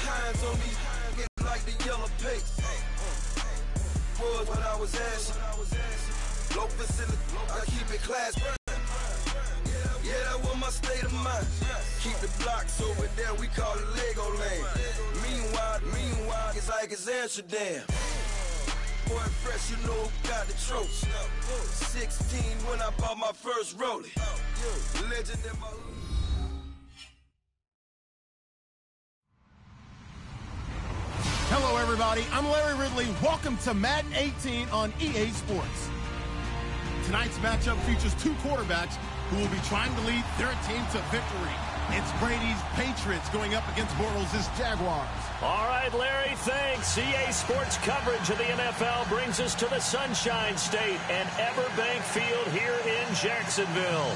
Hands on me, get like the yellow paste. Was when I was asking. Low facility, I keep it class. Yeah, that was my state of mind. Keep the blocks over there, we call it Lego land. Meanwhile, it's like it's Amsterdam. Boy, fresh, you know who got the trophy. 16 when I bought my first rollie. Legend in my... Hello, everybody. I'm Larry Ridley. Welcome to Madden 18 on EA Sports. Tonight's matchup features two quarterbacks who will be trying to lead their team to victory. It's Brady's Patriots going up against Bortles' Jaguars. All right, Larry, thanks. EA Sports coverage of the NFL brings us to the Sunshine State and Everbank Field here in Jacksonville.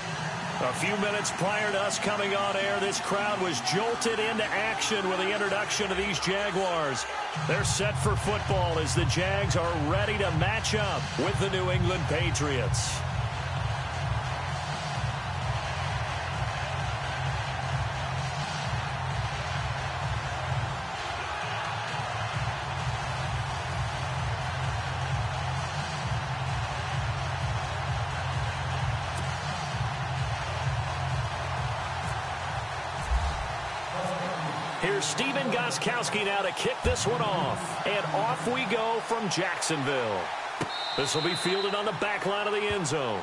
A few minutes prior to us coming on air, this crowd was jolted into action with the introduction of these Jaguars. They're set for football as the Jags are ready to match up with the New England Patriots. Here's Steven Gostkowski now to kick this one off. And off we go from Jacksonville. This will be fielded on the back line of the end zone.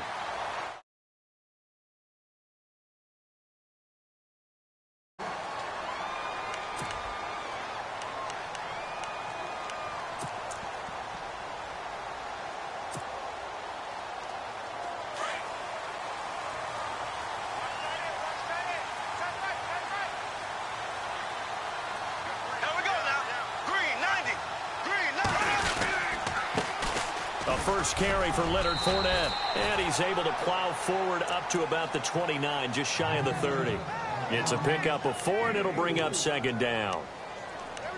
First carry for Leonard Fournette. And he's able to plow forward up to about the 29, just shy of the 30. It's a pickup of 4, and it'll bring up second down.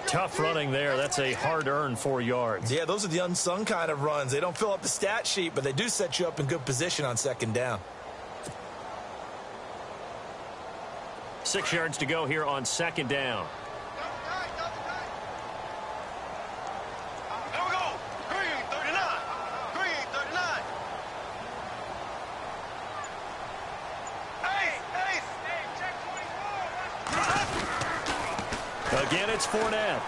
Tough running there. That's a hard-earned 4 yards. Yeah, those are the unsung kind of runs. They don't fill up the stat sheet, but they do set you up in good position on second down. 6 yards to go here on second down. Again, it's Fournette.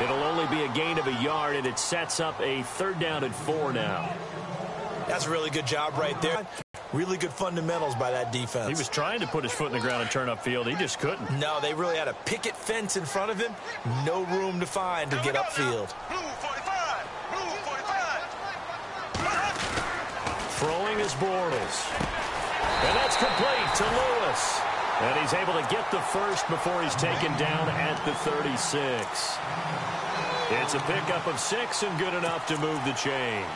It'll only be a gain of a yard, and it sets up a 3rd down and 4 now. That's a really good job right there. Really good fundamentals by that defense. He was trying to put his foot in the ground and turn upfield. He just couldn't. No, they really had a picket fence in front of him. No room to find to get upfield. Throwing is Bortles. And that's complete to Lewis. And he's able to get the first before he's taken down at the 36. It's a pickup of 6 and good enough to move the chains.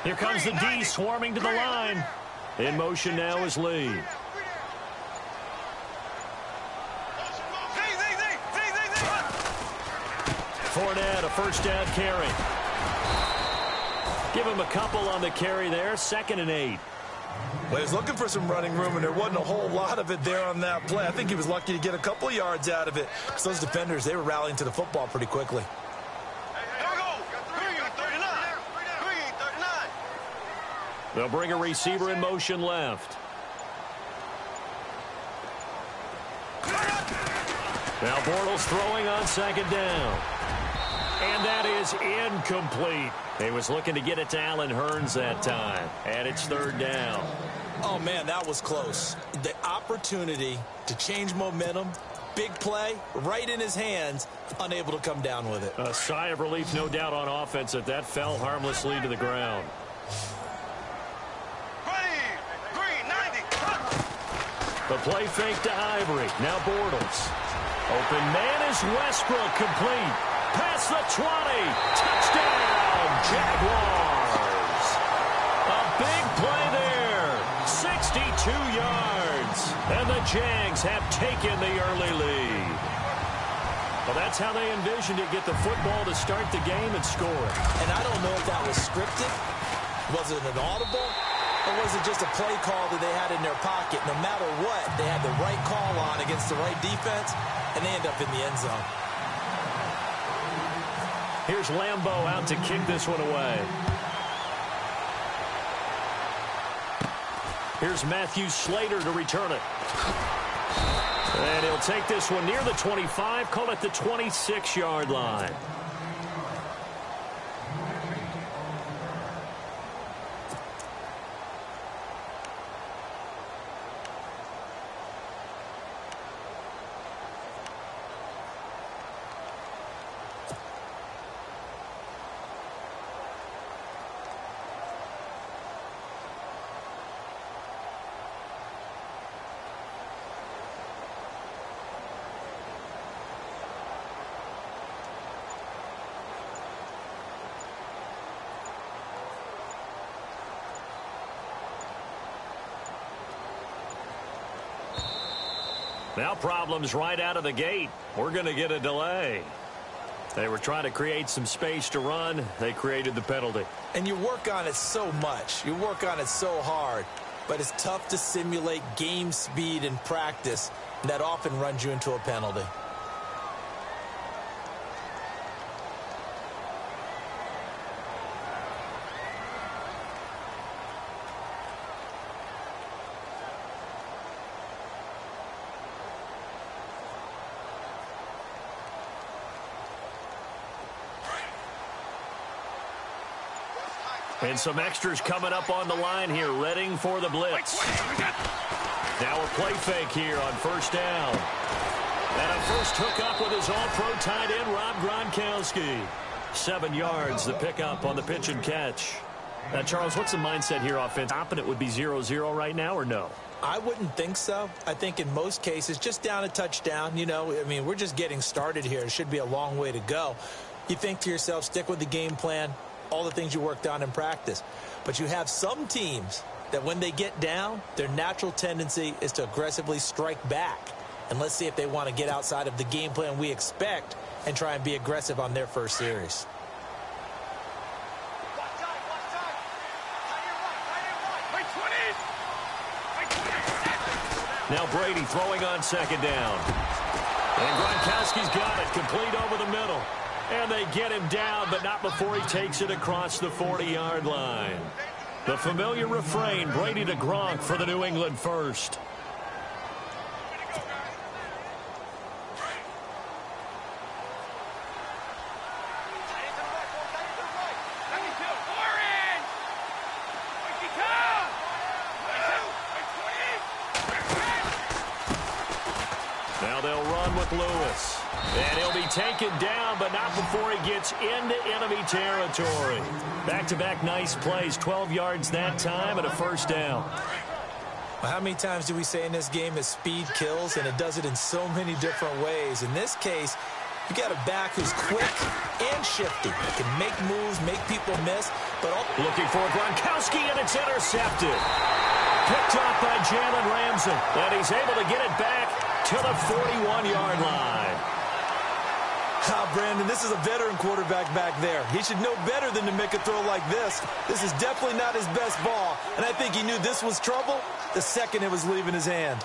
Here comes the D swarming to the line. In motion now is Lee. Fournette, a first down carry. Give him a couple on the carry there. 2nd and 8. Well, he was looking for some running room, and there wasn't a whole lot of it there on that play. I think he was lucky to get a couple yards out of it. So those defenders, they were rallying to the football pretty quickly. They'll bring a receiver in motion left. Now Bortles throwing on 2nd down. And that is incomplete. He was looking to get it to Allen Hurns that time. And it's 3rd down. Oh, man, that was close. The opportunity to change momentum, big play, right in his hands, unable to come down with it. A sigh of relief, no doubt, on offense that fell harmlessly to the ground. The play fake to Ivory. Now Bortles. Open man is Westbrook, complete. Past the 20. Touchdown, Jaguars. A big play there. 62 yards. And the Jags have taken the early lead. Well, that's how they envisioned it, get the football to start the game and score it. And I don't know if that was scripted. Was it an audible? Or was it just a play call that they had in their pocket? No matter what, they had the right call on against the right defense, and they end up in the end zone. Here's Lambeau out to kick this one away. Here's Matthew Slater to return it. And he'll take this one near the 25, call it the 26-yard line. Now problems right out of the gate. We're going to get a delay. They were trying to create some space to run. They created the penalty. And you work on it so much. You work on it so hard. But it's tough to simulate game speed in practice. And that often runs you into a penalty. And some extras coming up on the line here, readying for the blitz. Now a play fake here on first down. And a first hookup with his all-pro tight end, Rob Gronkowski. 7 yards, the pickup on the pitch and catch. Now, Charles, what's the mindset here offense? It would be 0-0 right now or no? I wouldn't think so. I think in most cases, just down a touchdown, you know, I mean, we're just getting started here. It should be a long way to go. You think to yourself, stick with the game plan, all the things you worked on in practice. But you have some teams that when they get down, their natural tendency is to aggressively strike back. And let's see if they want to get outside of the game plan we expect and try and be aggressive on their first series. Now Brady throwing on second down. And Gronkowski's got it, complete over the middle. And they get him down, but not before he takes it across the 40-yard line. The familiar refrain, Brady to Gronk for the New England first. Now they'll run with Lewis. And he'll be taken down, but not before he gets into enemy territory. Back-to-back nice plays, 12 yards that time and a first down. Well, how many times do we say in this game that speed kills, and it does it in so many different ways? In this case, you got a back who's quick and shifty. Can make moves, make people miss. But looking for Gronkowski, and it's intercepted. Picked off by Jalen Ramsey, and he's able to get it back to the 41-yard line. Brandon, this is a veteran quarterback back there. He should know better than to make a throw like this. This is definitely not his best ball, and I think he knew this was trouble the second it was leaving his hand.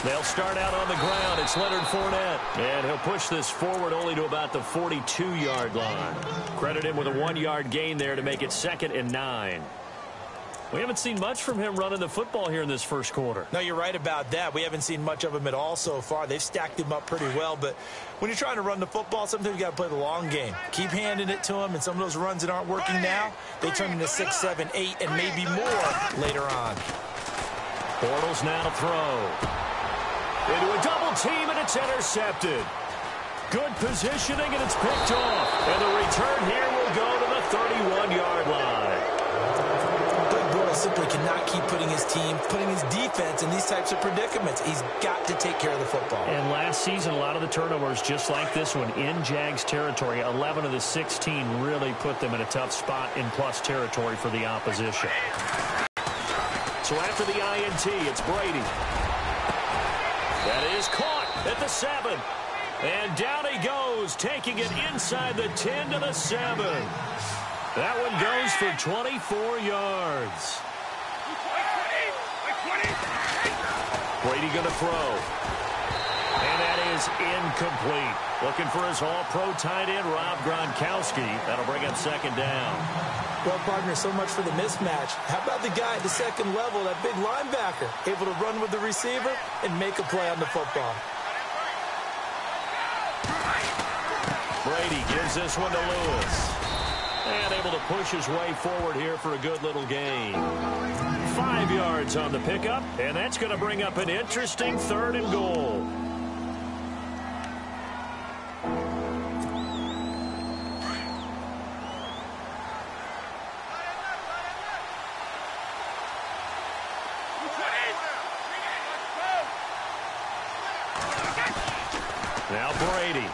They'll start out on the ground. It's Leonard Fournette, and he'll push this forward only to about the 42-yard line. Credit him with a 1-yard gain there to make it 2nd and 9. We haven't seen much from him running the football here in this first quarter. No, you're right about that. We haven't seen much of him at all so far. They've stacked him up pretty well, but when you're trying to run the football, sometimes you got to play the long game. Keep handing it to him, and some of those runs that aren't working now, they turn into 6, 7, 8, and maybe more later on. Bortles now to throw. Into a double team, and it's intercepted. Good positioning, and it's picked off. And the return here will go to the 31-yard line. Simply cannot keep putting his team, putting his defense in these types of predicaments. He's got to take care of the football. And last season, a lot of the turnovers, just like this one, in Jags territory, 11 of the 16 really put them in a tough spot in plus territory for the opposition. So after the INT, it's Brady. That is caught at the 7. And down he goes, taking it inside the 10 to the 7. That one goes for 24 yards. Brady going to throw. And that is incomplete. Looking for his all-pro tight end, Rob Gronkowski. That'll bring up second down. Well, partner, so much for the mismatch. How about the guy at the second level, that big linebacker, able to run with the receiver and make a play on the football? Brady gives this one to Lewis. And able to push his way forward here for a good little gain. 5 yards on the pickup, and that's going to bring up an interesting 3rd and goal. Now Brady.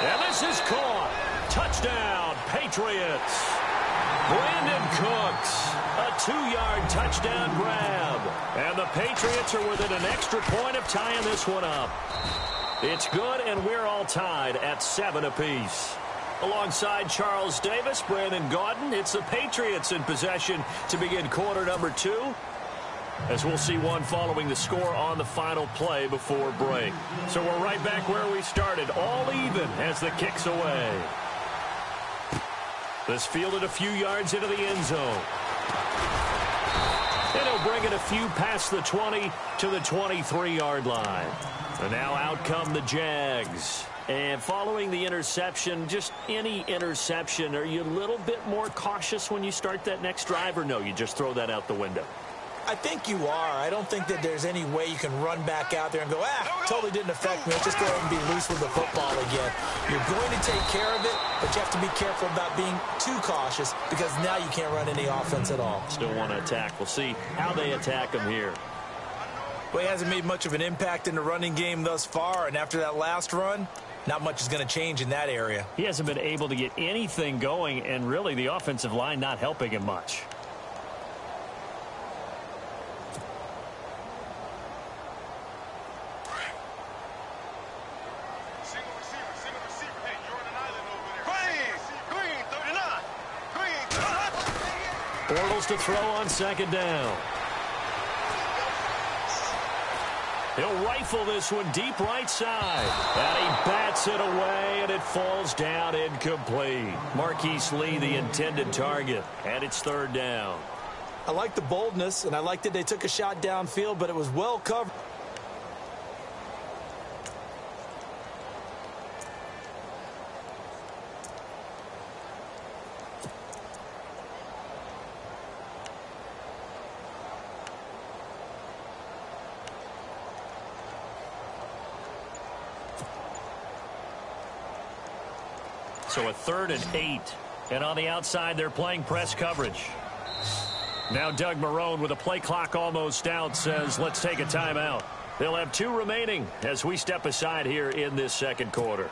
And this is caught. Touchdown, Patriots. Brandon Cooks, a 2-yard touchdown grab. And the Patriots are within an extra point of tying this one up. It's good, and we're all tied at 7 apiece. Alongside Charles Davis, Brandon Gaudin, it's the Patriots in possession to begin quarter number 2. As we'll see one following the score on the final play before break. So we're right back where we started, all even as the kick's away. This fielded a few yards into the end zone. And he'll bring it a few past the 20 to the 23-yard line. And now out come the Jags. And following the interception, just any interception, are you a little bit more cautious when you start that next drive, or no, you just throw that out the window? I think you are. I don't think that there's any way you can run back out there and go, totally didn't affect me. Let's just go ahead and be loose with the football again. You're going to take care of it, but you have to be careful about being too cautious because now you can't run any offense at all. Still want to attack. We'll see how they attack him here. Well, he hasn't made much of an impact in the running game thus far, and after that last run, not much is going to change in that area. He hasn't been able to get anything going, and really the offensive line not helping him much. Bortles to throw on second down. He'll rifle this one deep right side. And he bats it away, and it falls down incomplete. Marquise Lee, the intended target, and it's 3rd down. I like the boldness, and I like that they took a shot downfield, but it was well covered. So a 3rd and 8. And on the outside, they're playing press coverage. Now Doug Marrone, with a play clock almost out, says, let's take a timeout. They'll have 2 remaining as we step aside here in this second quarter.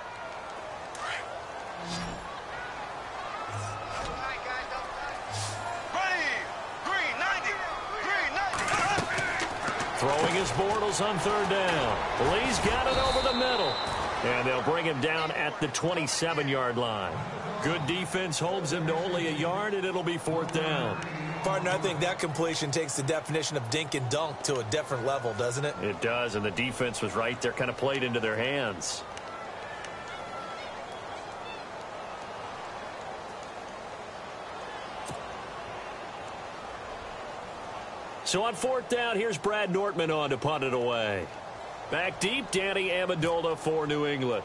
Throwing his Bortles on 3rd down. Lee's got it over the middle. And they'll bring him down at the 27-yard line. Good defense holds him to only a yard, and it'll be 4th down. Partner, I think that completion takes the definition of dink and dunk to a different level, doesn't it? It does, and the defense was right there, kind of played into their hands. So on 4th down, here's Brad Nortman on to punt it away. Back deep, Danny Amendola for New England.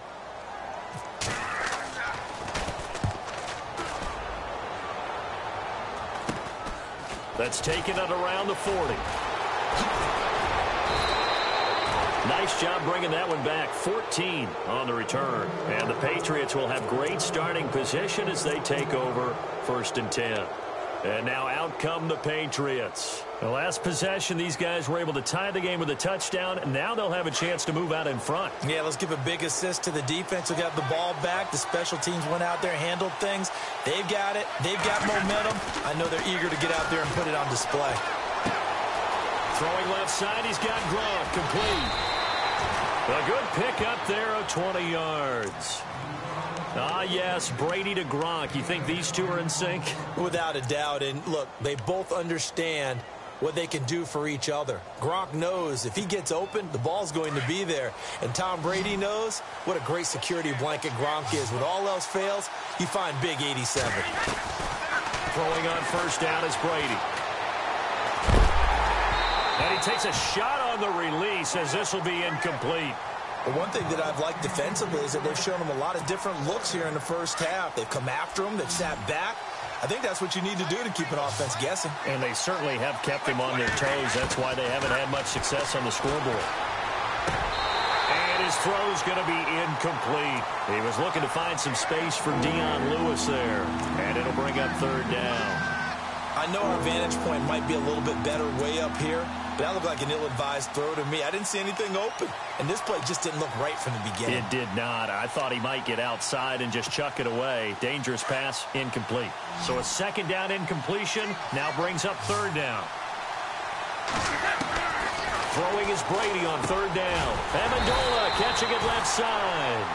That's taken it around the 40. Nice job bringing that one back. 14 on the return. And the Patriots will have great starting position as they take over 1st and 10. And now out come the Patriots. The last possession, these guys were able to tie the game with a touchdown, and now they'll have a chance to move out in front. Yeah, let's give a big assist to the defense who got the ball back. The special teams went out there, handled things. They've got it. They've got momentum. I know they're eager to get out there and put it on display. Throwing left side, he's got Gronk complete. A good pick up there of 20 yards. Ah, yes, Brady to Gronk. You think these two are in sync? Without a doubt. And look, they both understand what they can do for each other. Gronk knows if he gets open, the ball's going to be there. And Tom Brady knows what a great security blanket Gronk is. When all else fails, you find big 87. Throwing on first down is Brady. And he takes a shot on the release as this will be incomplete. The one thing that I've liked defensively is that they've shown him a lot of different looks here in the first half. They've come after him. They've sat back. I think that's what you need to do to keep an offense guessing. And they certainly have kept them on their toes. That's why they haven't had much success on the scoreboard. And his throw's going to be incomplete. He was looking to find some space for Dion Lewis there. And it'll bring up third down. I know our vantage point might be a little bit better way up here, but that looked like an ill-advised throw to me. I didn't see anything open, and this play just didn't look right from the beginning. It did not. I thought he might get outside and just chuck it away. Dangerous pass, incomplete. So a second down incompletion now brings up third down. Throwing is Brady on third down. Amendola catching it left side.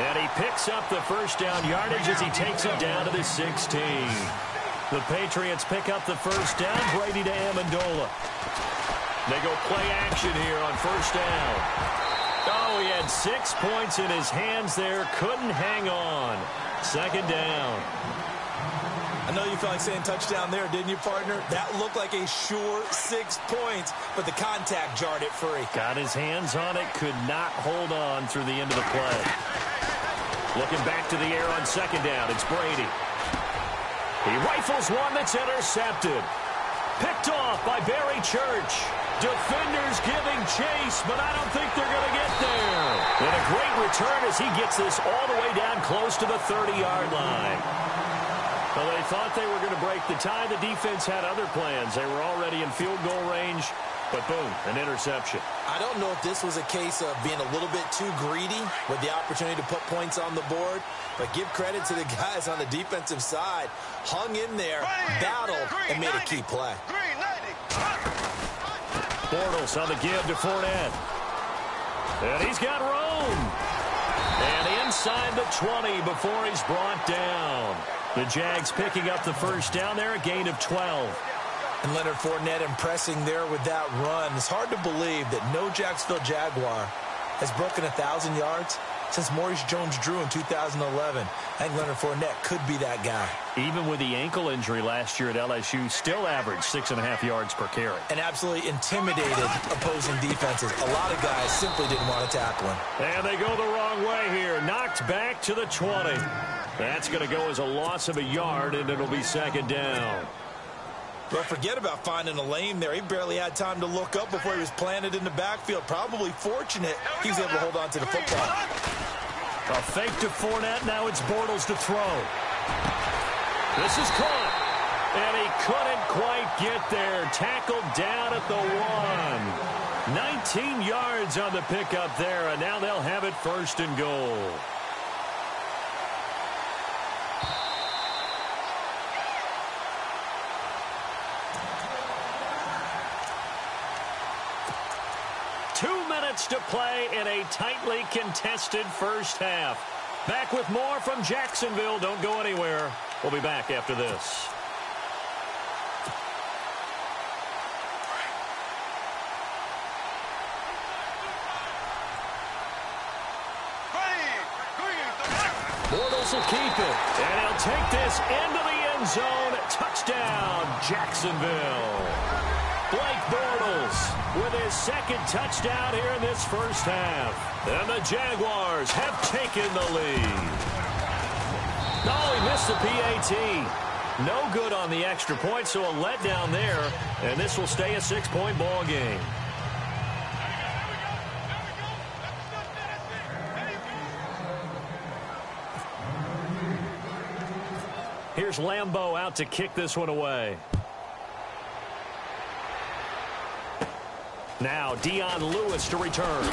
And he picks up the first down yardage as he takes it down to the 16. The Patriots pick up the first down. Brady to Amendola. They go play action here on first down. Oh, he had 6 points in his hands there. Couldn't hang on. Second down. I know you felt like saying touchdown there, didn't you, partner? That looked like a sure 6 points, but the contact jarred it free. Got his hands on it. Could not hold on through the end of the play. Looking back to the air on second down. It's Brady. He rifles one that's intercepted. Picked off by Barry Church. Defenders giving chase, but I don't think they're going to get there. And a great return as he gets this all the way down close to the 30-yard line. Well, they thought they were going to break the tie. The defense had other plans. They were already in field goal range, but boom, an interception. I don't know if this was a case of being a little bit too greedy with the opportunity to put points on the board, but give credit to the guys on the defensive side. Hung in there, battled, and made a key play. Bortles on the give to Fournette. And he's got room. And inside the 20 before he's brought down. The Jags picking up the first down there, a gain of 12. And Leonard Fournette impressing there with that run. It's hard to believe that no Jacksonville Jaguar has broken 1,000 yards since Maurice Jones-Drew in 2011. I think Leonard Fournette could be that guy. Even with the ankle injury last year at LSU, still averaged 6.5 yards per carry. And absolutely intimidated opposing defenses. A lot of guys simply didn't want to tackle him. And they go the wrong way here. Knocked back to the 20. That's going to go as a loss of a yard, and it'll be second down. But forget about finding a lane there. He barely had time to look up before he was planted in the backfield. Probably fortunate he was able to hold on to the football. A fake to Fournette. Now it's Bortles to throw. This is caught. And he couldn't quite get there. Tackled down at the 1. 19 yards on the pickup there, and now they'll have it first and goal. To play in a tightly contested first half. Back with more from Jacksonville. Don't go anywhere. We'll be back after this. Bortles will keep it. And he'll take this into the end zone. Touchdown, Jacksonville. Blake Bortles with his second touchdown here in this first half. And the Jaguars have taken the lead. Oh, he missed the PAT. No good on the extra point, so a letdown there. And this will stay a 6-point ball game. Here's Lambeau out to kick this one away. Now Dion Lewis to return.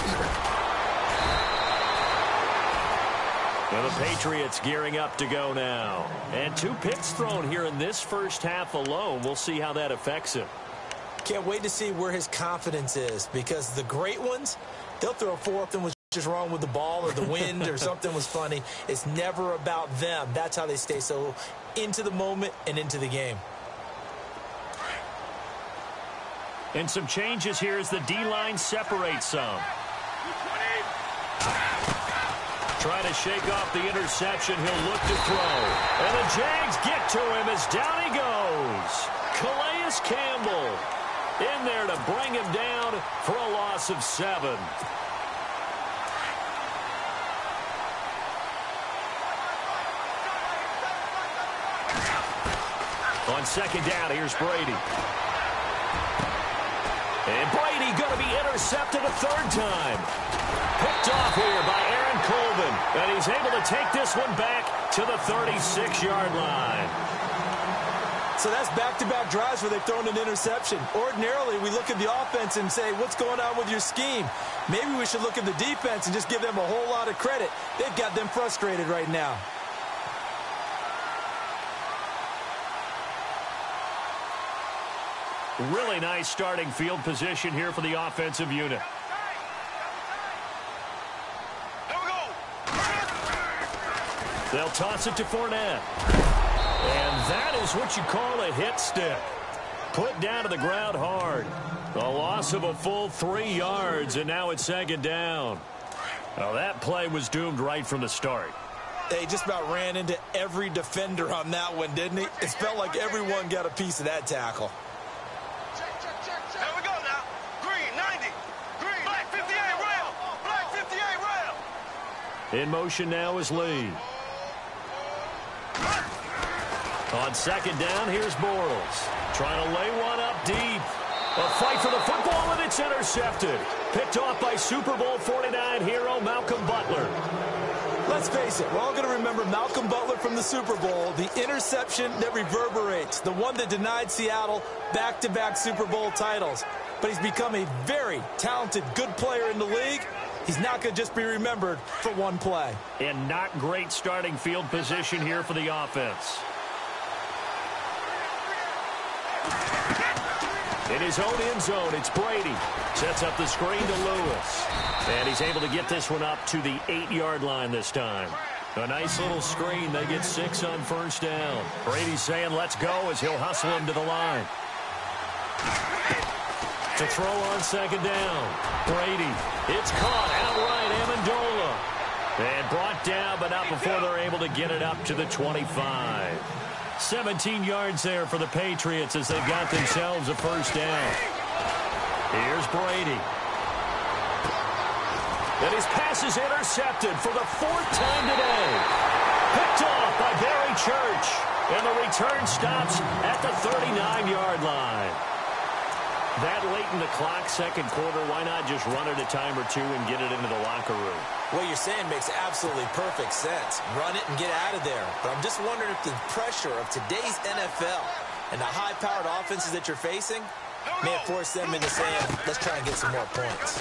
And the Patriots gearing up to go now. And 2 picks thrown here in this first half alone. We'll see how that affects him. Can't wait to see where his confidence is, because the great ones, They'll throw four if something was just wrong with the ball or the wind or something was funny. It's never about them. That's how they stay so into the moment and into the game. And some changes here as the D-line separates some. Trying to shake off the interception. He'll look to throw. And the Jags get to him as down he goes. Calais Campbell in there to bring him down for a loss of 7. On second down, here's Brady. And Brady going to be intercepted a third time. Picked off here by Aaron Colvin. And he's able to take this one back to the 36-yard line. So that's back-to-back drives where they've thrown an interception. Ordinarily, we look at the offense and say, what's going on with your scheme? Maybe we should look at the defense and just give them a whole lot of credit. They've got them frustrated right now. Really nice starting field position here for the offensive unit. They'll toss it to Fournette. And that is what you call a hit stick. Put down to the ground hard. A loss of a full 3 yards, and now it's second down. Well, that play was doomed right from the start. They just about ran into every defender on that one, didn't he? It felt like everyone got a piece of that tackle. In motion now is Lee. On second down, here's Bortles. Trying to lay one up deep. A fight for the football, and it's intercepted. Picked off by Super Bowl 49 hero Malcolm Butler. Let's face it, we're all going to remember Malcolm Butler from the Super Bowl, the interception that reverberates, the one that denied Seattle back-to-back Super Bowl titles. But he's become a very talented, good player in the league. He's not going to just be remembered for one play. And not great starting field position here for the offense. In his own end zone, it's Brady. Sets up the screen to Lewis. And he's able to get this one up to the 8-yard line this time. A nice little screen. They get 6 on first down. Brady's saying let's go as he'll hustle him to the line. To throw on second down. Brady. It's caught outright. Amendola. And brought down, but not before they're able to get it up to the 25. 17 yards there for the Patriots as they've got themselves a first down. Here's Brady. And his pass is intercepted for the 4th time today. Picked off by Barry Church. And the return stops at the 39-yard line. That late in the clock, second quarter, why not just run it a time or two and get it into the locker room? What you're saying makes absolutely perfect sense. Run it and get out of there. But I'm just wondering if the pressure of today's NFL and the high-powered offenses that you're facing may have forced them into saying, let's try and get some more points.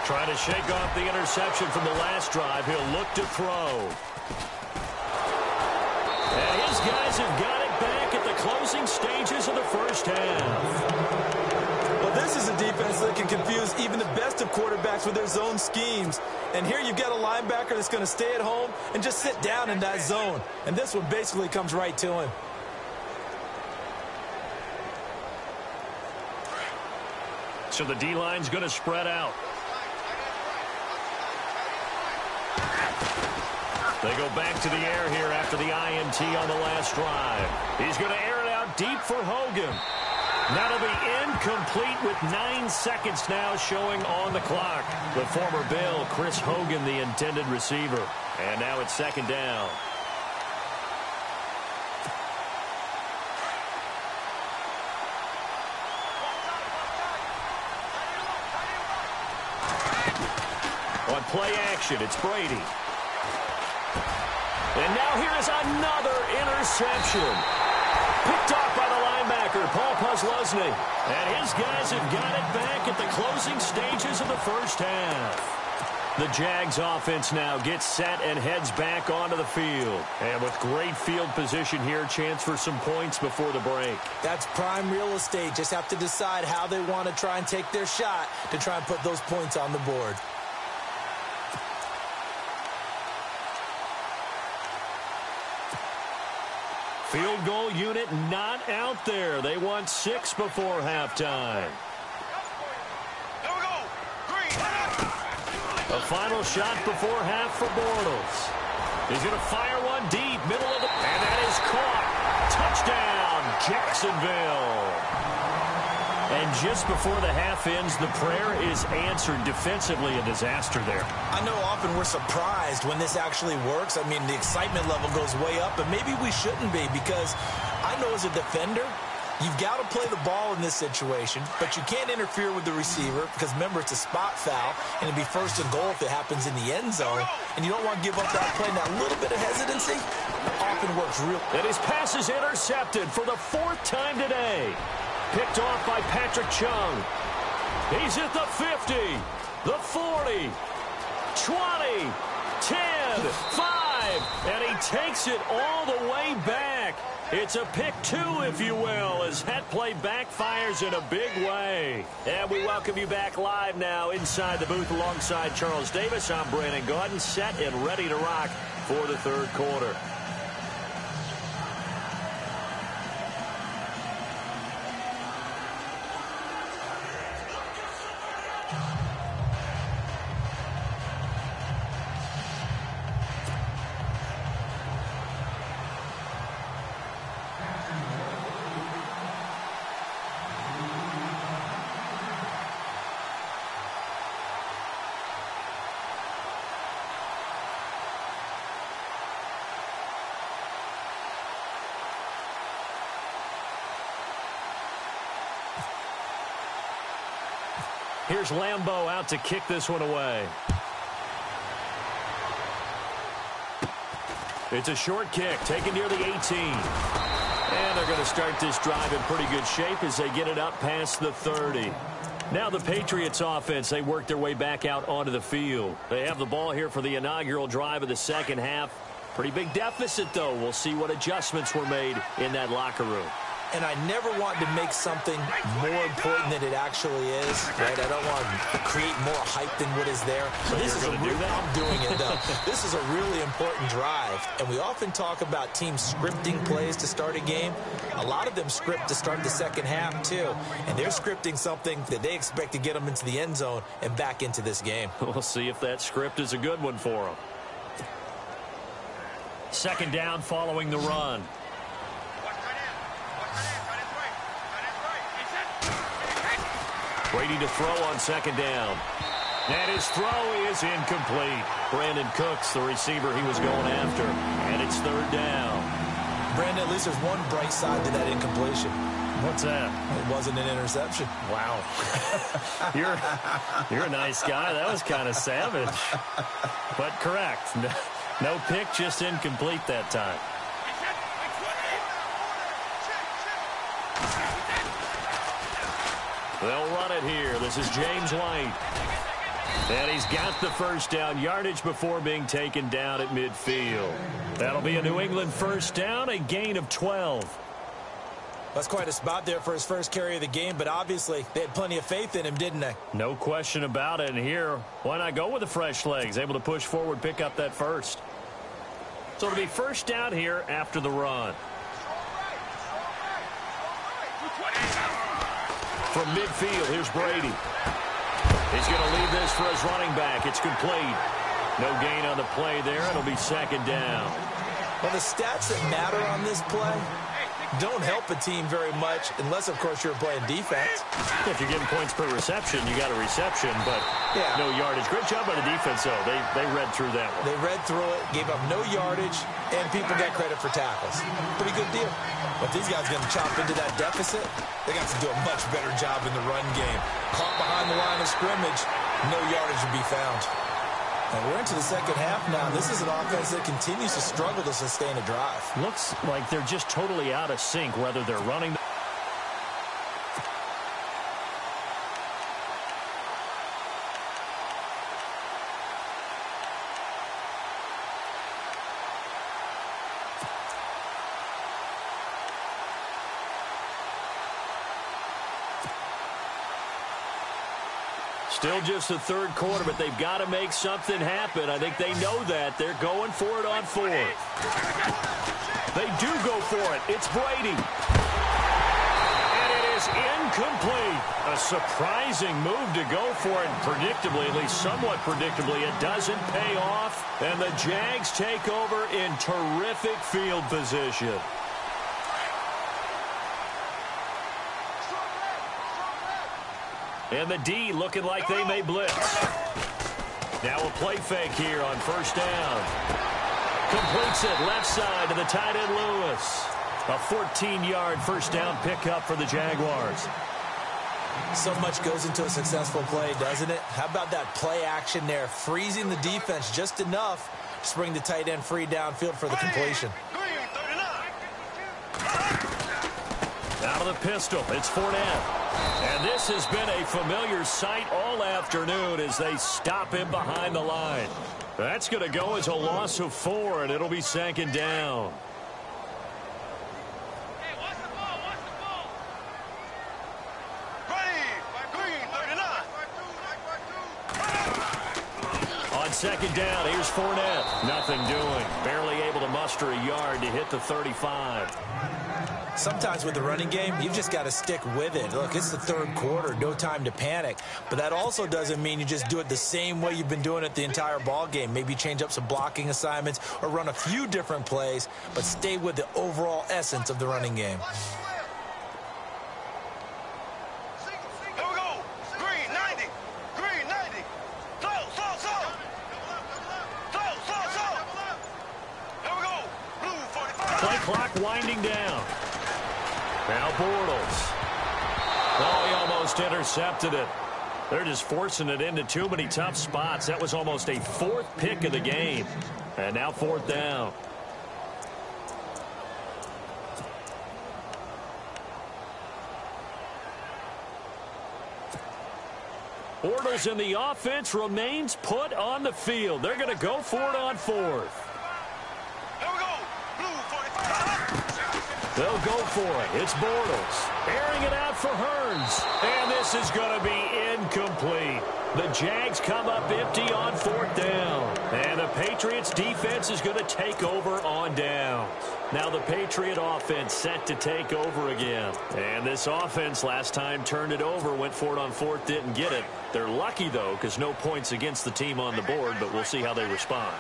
Trying to shake off the interception from the last drive. He'll look to throw. And his guys have got it back at the closing stages of the first half. Well, this is a defense that can confuse even the best of quarterbacks with their zone schemes. And here you've got a linebacker that's going to stay at home and just sit down in that zone. And this one basically comes right to him. So the D-line's going to spread out. They go back to the air here after the INT on the last drive. He's going to air it out deep for Hogan. That'll be incomplete with 9 seconds now showing on the clock. The former Bill, Chris Hogan, the intended receiver. And now it's second down. On play action, it's Brady. And now here is another interception. Picked off by the linebacker, Paul Posluszny. And his guys have got it back at the closing stages of the first half. The Jags offense now gets set and heads back onto the field. And with great field position here, chance for some points before the break. That's prime real estate. Just have to decide how they want to try and take their shot to try and put those points on the board. Field goal unit not out there. They want 6 before halftime. A final shot before half for Bortles. He's going to fire one deep, middle of the... And that is caught. Touchdown, Jacksonville. And just before the half ends, the prayer is answered. Defensively, a disaster there. I know often we're surprised when this actually works. I mean, the excitement level goes way up, but maybe we shouldn't be, because I know as a defender, you've got to play the ball in this situation, but you can't interfere with the receiver because, remember, it's a spot foul, and it'd be first and goal if it happens in the end zone, and you don't want to give up that play. Now, a little bit of hesitancy often works real. And his pass is intercepted for the 4th time today. Picked off by Patrick Chung. He's at the 50, the 40, 20, 10, 5, and he takes it all the way back. It's a pick 2, if you will, as that play backfires in a big way. And we welcome you back live now inside the booth alongside Charles Davis. I'm Brandon Gaudin, set and ready to rock for the 3rd quarter. Here's Lambeau out to kick this one away. It's a short kick, taken near the 18. And they're going to start this drive in pretty good shape as they get it up past the 30. Now the Patriots offense, they work their way back out onto the field. They have the ball here for the inaugural drive of the second half. Pretty big deficit, though. We'll see what adjustments were made in that locker room. And I never want to make something more important than it actually is, right? I don't want to create more hype than what is there. So this is I'm doing it, though. This is a really important drive, and we often talk about teams scripting plays to start a game. A lot of them script to start the second half, too, and they're scripting something that they expect to get them into the end zone and back into this game. We'll see if that script is a good one for them. Second down following the run. Brady to throw on second down. And his throw is incomplete. Brandon Cooks, the receiver he was going after. And it's 3rd down. Brandon, at least there's one bright side to that incompletion. What's that? It wasn't an interception. Wow. You're a nice guy. That was kind of savage. But correct. No pick, just incomplete that time. They'll run it here. This is James White. And he's got the first down, yardage before being taken down at midfield. That'll be a New England first down, a gain of 12. That's quite a spot there for his first carry of the game, but obviously they had plenty of faith in him, didn't they? No question about it. And here, why not go with the fresh legs? Able to push forward, pick up that first. So it'll be first down here after the run. From midfield, here's Brady. He's going to leave this for his running back. It's complete. No gain on the play there. It'll be second down. Well, the stats that matter on this play don't help a team very much unless, of course, you're playing defense. If you're getting points per reception, you got a reception, but no yardage. Great job by the defense, though. They read through that one. They read through it, gave up no yardage, and people got credit for tackles. Pretty good deal. But these guys are going to chop into that deficit. They got to do a much better job in the run game. Caught behind the line of scrimmage, no yardage to be found. And we're into the second half now. This is an offense that continues to struggle to sustain a drive. Looks like they're just totally out of sync, whether they're running. Still just the third quarter, but they've got to make something happen. I think they know that. They're going for it on fourth. They do go for it. It's Brady. And it is incomplete. A surprising move to go for it. Predictably, at least somewhat predictably, it doesn't pay off. And the Jags take over in terrific field position. And the D looking like they may blitz. Now a play fake here on first down. Completes it left side to the tight end Lewis. A 14-yard first down pickup for the Jaguars. So much goes into a successful play, doesn't it? How about that play action there? Freezing the defense just enough to bring the tight end free downfield for the completion. Out of the pistol, it's Fournette. And this has been a familiar sight all afternoon as they stop him behind the line. That's going to go as a loss of 4, and it'll be second down. Hey, watch the ball, watch the ball. Green, 39. On second down, here's Fournette. Nothing doing. Barely able to muster a yard to hit the 35. Sometimes with the running game, you've just got to stick with it. Look, it's the third quarter, no time to panic. But that also doesn't mean you just do it the same way you've been doing it the entire ball game. Maybe change up some blocking assignments or run a few different plays, but stay with the overall essence of the running game. Here we go. Green, 90. Green, 90. Slow. Here we go. Blue, 45. Play clock winding down. Now Bortles. Oh, he almost intercepted it. They're just forcing it into too many tough spots. That was almost a 4th pick of the game. And now 4th down. Bortles in the offense remains put on the field. They're going to go for it on 4th. Here we go. Blue, 45. They'll go for it. It's Bortles. Airing it out for Hearns. And this is going to be incomplete. The Jags come up empty on 4th down. And the Patriots defense is going to take over on downs. Now the Patriot offense set to take over again. And this offense last time turned it over, went for it on 4th, didn't get it. They're lucky, though, because no points against the team on the board, but we'll see how they respond.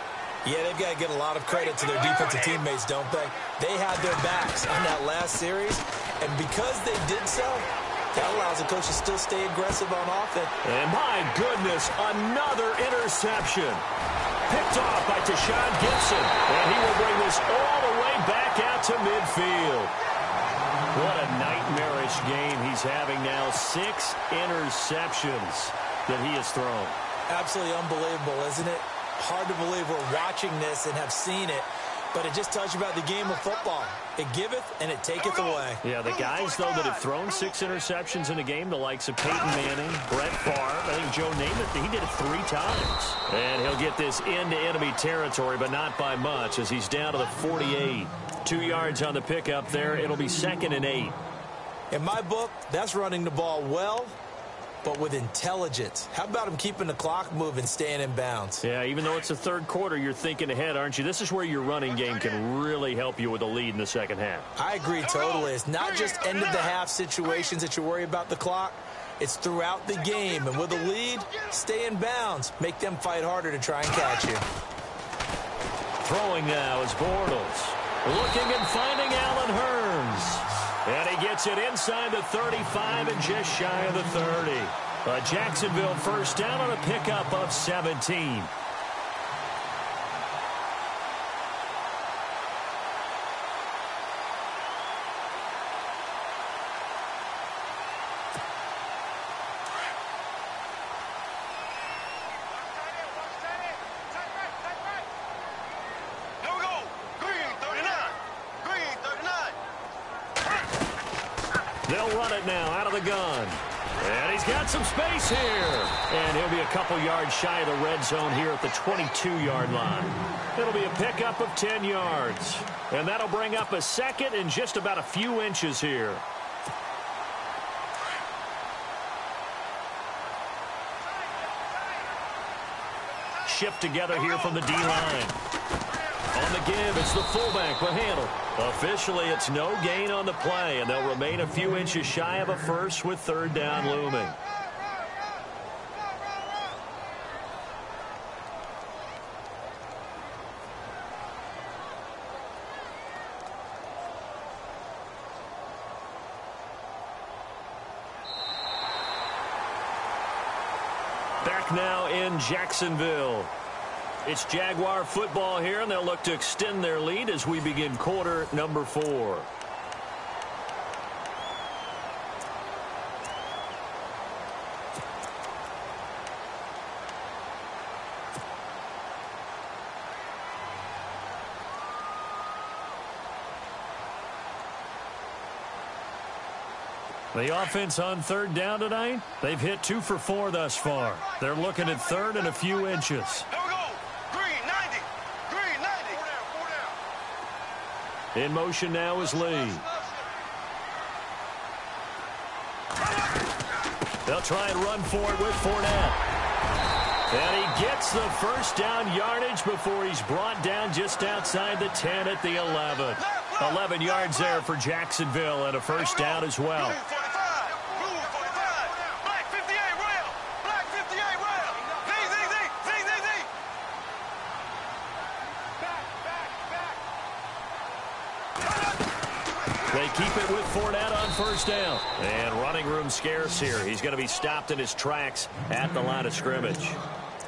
Yeah, they've got to get a lot of credit to their defensive teammates, don't they? They had their backs on that last series, and because they did so, that allows the coach to still stay aggressive on offense. And my goodness, another interception. Picked off by Tashawn Gibson, and he will bring this all the way back out to midfield. What a nightmarish game he's having now. 6 interceptions that he has thrown. Absolutely unbelievable, isn't it? Hard to believe we're watching this and have seen it, but it just tells you about the game of football. It giveth and it taketh away. Yeah, the guys, though, that have thrown 6 interceptions in a game, the likes of Peyton Manning, Brett Favre, I think Joe Namath, he did it 3 times. And he'll get this into enemy territory, but not by much, as he's down to the 48. 2 yards on the pickup there. It'll be 2nd and 8. In my book, that's running the ball well, but with intelligence. How about him keeping the clock moving, staying in bounds? Yeah, even though it's the third quarter, you're thinking ahead, aren't you? This is where your running game can really help you with a lead in the second half. I agree totally. It's not just end-of-the-half situations that you worry about the clock. It's throughout the game. And with a lead, stay in bounds. Make them fight harder to try and catch you. Throwing now is Bortles. Looking and finding Allen Hearns. And he gets it inside the 35 and just shy of the 30. A Jacksonville first down on a pickup of 17. Here we go. Green, 39. Green, 39. They'll run it now out of the gun. And he's got some space here. And he'll be a couple yards shy of the red zone here at the 22-yard line. It'll be a pickup of 10 yards. And that'll bring up a second and just about a few inches here. shift together here from the D-line. On the give, it's the fullback, but handled. Officially, it's no gain on the play, and they'll remain a few inches shy of a first with third down looming. Back now in Jacksonville. It's Jaguar football here, and they'll look to extend their lead as we begin quarter number 4. The offense on third down tonight, they've hit 2 for 4 thus far. They're looking at third and a few inches. There we go. Green, 90. Green, 90. 4 down. In motion now is Lee. They'll try and run for it with Fournette. And he gets the first down yardage before he's brought down just outside the 10 at the 11. 11 yards there for Jacksonville and a first down as well. They keep it with Fournette on first down. And running room scarce here. He's going to be stopped in his tracks at the line of scrimmage.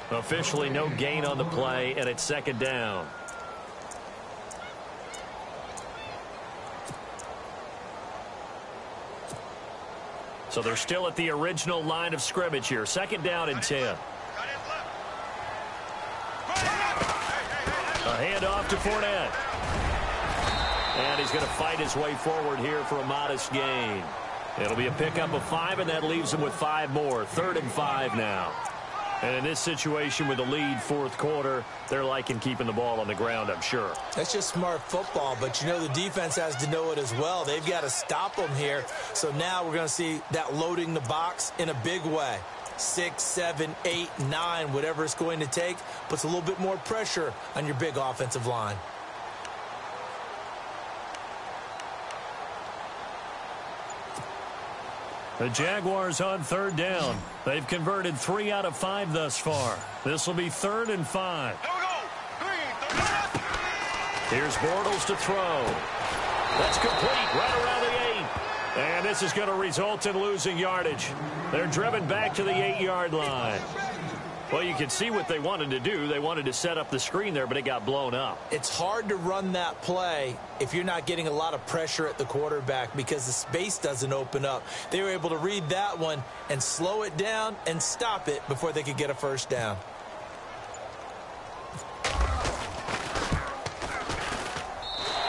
Officially no gain on the play, and it's second down. So they're still at the original line of scrimmage here. Second down and 10. A handoff to Fournette. And he's going to fight his way forward here for a modest gain. It'll be a pickup of 5, and that leaves him with 5 more. 3rd and 5 now. And in this situation with the lead fourth quarter, they're liking keeping the ball on the ground, I'm sure. That's just smart football, but you know the defense has to know it as well. They've got to stop them here. So now we're going to see that loading the box in a big way. 6, 7, 8, 9, whatever it's going to take, puts a little bit more pressure on your big offensive line. The Jaguars on third down. They've converted 3 out of 5 thus far. This will be 3rd and 5. Here's Bortles to throw. That's complete right around the 8. And this is going to result in losing yardage. They're driven back to the 8-yard line. Well, you can see what they wanted to do. They wanted to set up the screen there, but it got blown up. It's hard to run that play if you're not getting a lot of pressure at the quarterback because the space doesn't open up. They were able to read that one and slow it down and stop it before they could get a first down.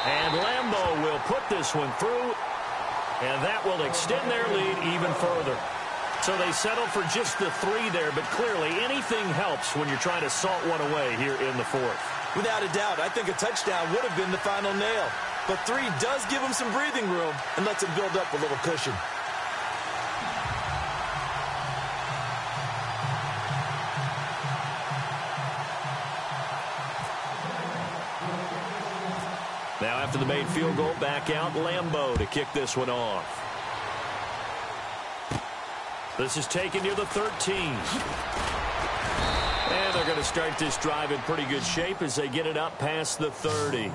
And Lambeau will put this one through, and that will extend their lead even further. So they settle for just the 3 there, but clearly anything helps when you're trying to salt one away here in the fourth. Without a doubt, I think a touchdown would have been the final nail. But 3 does give them some breathing room and lets them build up a little cushion. Now after the made field goal, back out Lambeau to kick this one off. This is taken near the 13. And they're going to start this drive in pretty good shape as they get it up past the 30.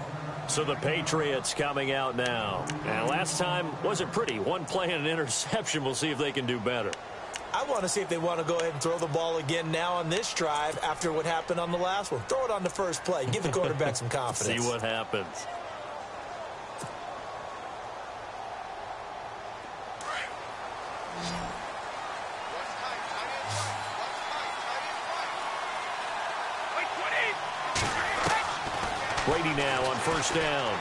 So the Patriots coming out now. And last time wasn't pretty. One play and an interception. We'll see if they can do better. I want to see if they want to go ahead and throw the ball again now on this drive after what happened on the last one. Throw it on the first play. Give the quarterback some confidence. See what happens. Brady now on first down.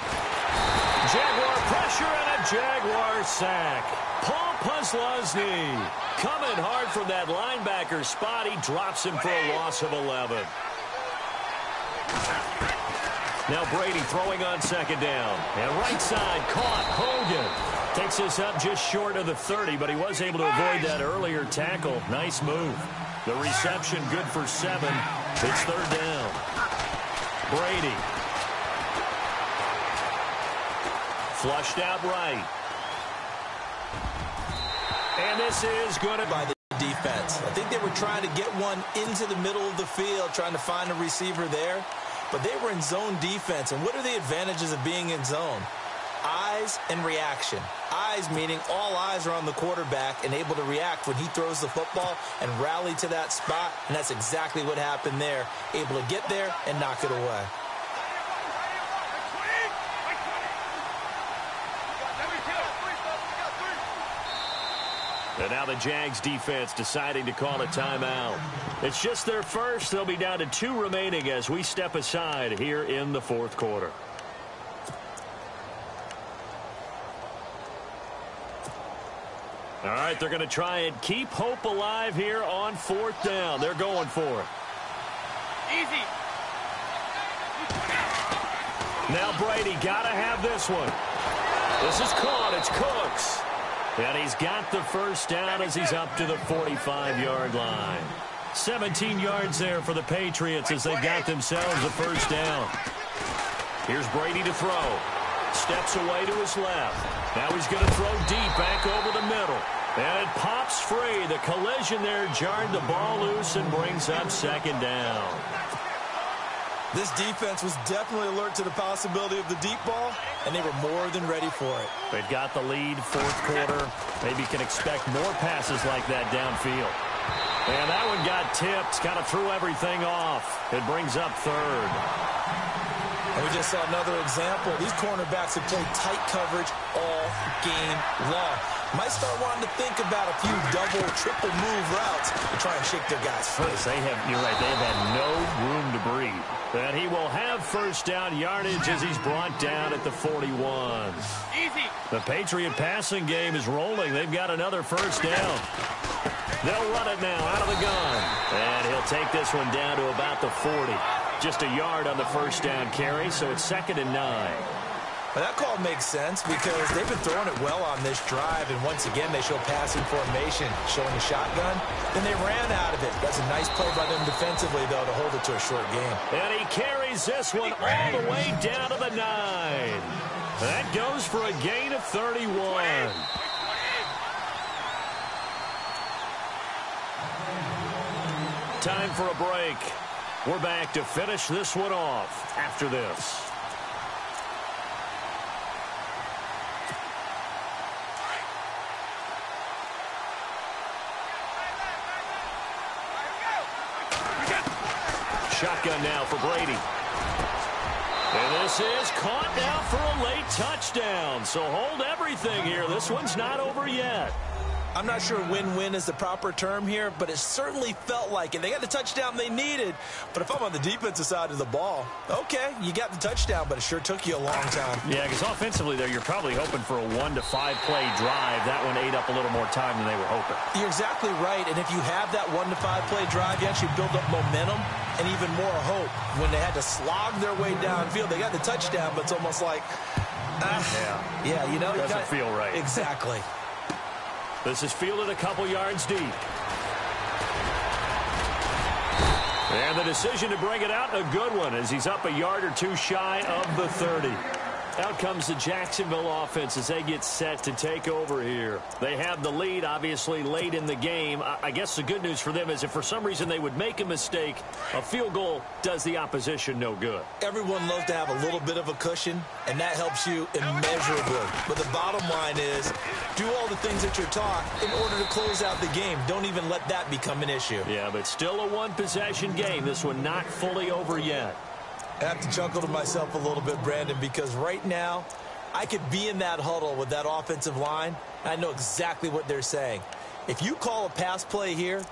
Jaguar pressure and a Jaguar sack. Paul Posluszny coming hard from that linebacker spot. He drops him for a loss of 11. Now Brady throwing on second down. And right side caught. Hogan takes this up just short of the 30, but he was able to avoid that earlier tackle. Nice move. The reception good for 7. It's third down. Brady. Flushed out right. And this is good by the defense. I think they were trying to get one into the middle of the field, trying to find a receiver there. But they were in zone defense. And what are the advantages of being in zone? Eyes and reaction. Eyes meaning all eyes are on the quarterback and able to react when he throws the football and rally to that spot. And that's exactly what happened there. Able to get there and knock it away. And now the Jags defense deciding to call a timeout. It's just their first. They'll be down to 2 remaining as we step aside here in the fourth quarter. All right, they're going to try and keep hope alive here on 4th down. They're going for it. Easy. Now Brady got to have this one. This is caught. It's Cooks. And he's got the first down as he's up to the 45-yard line. 17 yards there for the Patriots as they got themselves a first down. Here's Brady to throw. Steps away to his left. Now he's going to throw deep back over the middle. And it pops free. The collision there jarred the ball loose and brings up second down. This defense was definitely alert to the possibility of the deep ball, and they were more than ready for it. They've got the lead, fourth quarter. Maybe can expect more passes like that downfield. And that one got tipped, kind of threw everything off. It brings up third. And we just saw another example. These cornerbacks have played tight coverage all game long. Might start wanting to think about a few double, triple move routes to try and shake their guys free. You're right, they have had no room to breathe. And he will have first down yardage as he's brought down at the 41. Easy. The Patriot passing game is rolling. They've got another first down. They'll run it now out of the gun. And he'll take this one down to about the 40. Just a yard on the first down carry, so it's 2nd and 9. Well, that call makes sense because they've been throwing it well on this drive, and once again they show passing formation, showing the shotgun. Then they ran out of it. That's a nice play by them defensively, though, to hold it to a short game. And he carries this one all the way down to the 9. That goes for a gain of 31. Time for a break. We're back to finish this one off after this. Shotgun now for Brady. And this is caught now for a late touchdown. So hold everything here. This one's not over yet. I'm not sure win-win is the proper term here, but it certainly felt like it. They got the touchdown they needed, but if I'm on the defensive side of the ball, okay, you got the touchdown, but it sure took you a long time. Yeah, because offensively there, you're probably hoping for a 1 to 5 play drive. That one ate up a little more time than they were hoping. You're exactly right, and if you have that 1 to 5 play drive, you actually build up momentum and even more hope. When they had to slog their way downfield, they got the touchdown, but it's almost like, yeah, you know. Doesn't feel right. Exactly. This is fielded a couple yards deep. And the decision to bring it out, a good one, as he's up a yard or two shy of the 30. Out comes the Jacksonville offense as they get set to take over here. They have the lead, obviously, late in the game. I guess the good news for them is if for some reason they would make a mistake, a field goal does the opposition no good. Everyone loves to have a little bit of a cushion, and that helps you immeasurably. But the bottom line is, do all the things that you're taught in order to close out the game. Don't even let that become an issue. Yeah, but still a one-possession game. This one not fully over yet. I have to chuckle to myself a little bit, Brandon, because right now I could be in that huddle with that offensive line. I know exactly what they're saying. If you call a pass play here,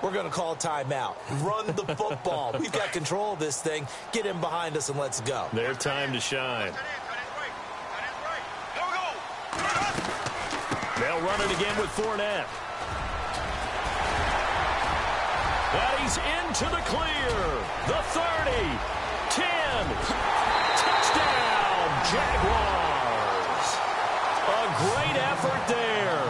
we're going to call a timeout. Run the football. We've got control of this thing. Get in behind us and let's go. Their time to shine. They'll run it again with Fournette. And he's into the clear. The 30. 10. Touchdown, Jaguars. A great effort there.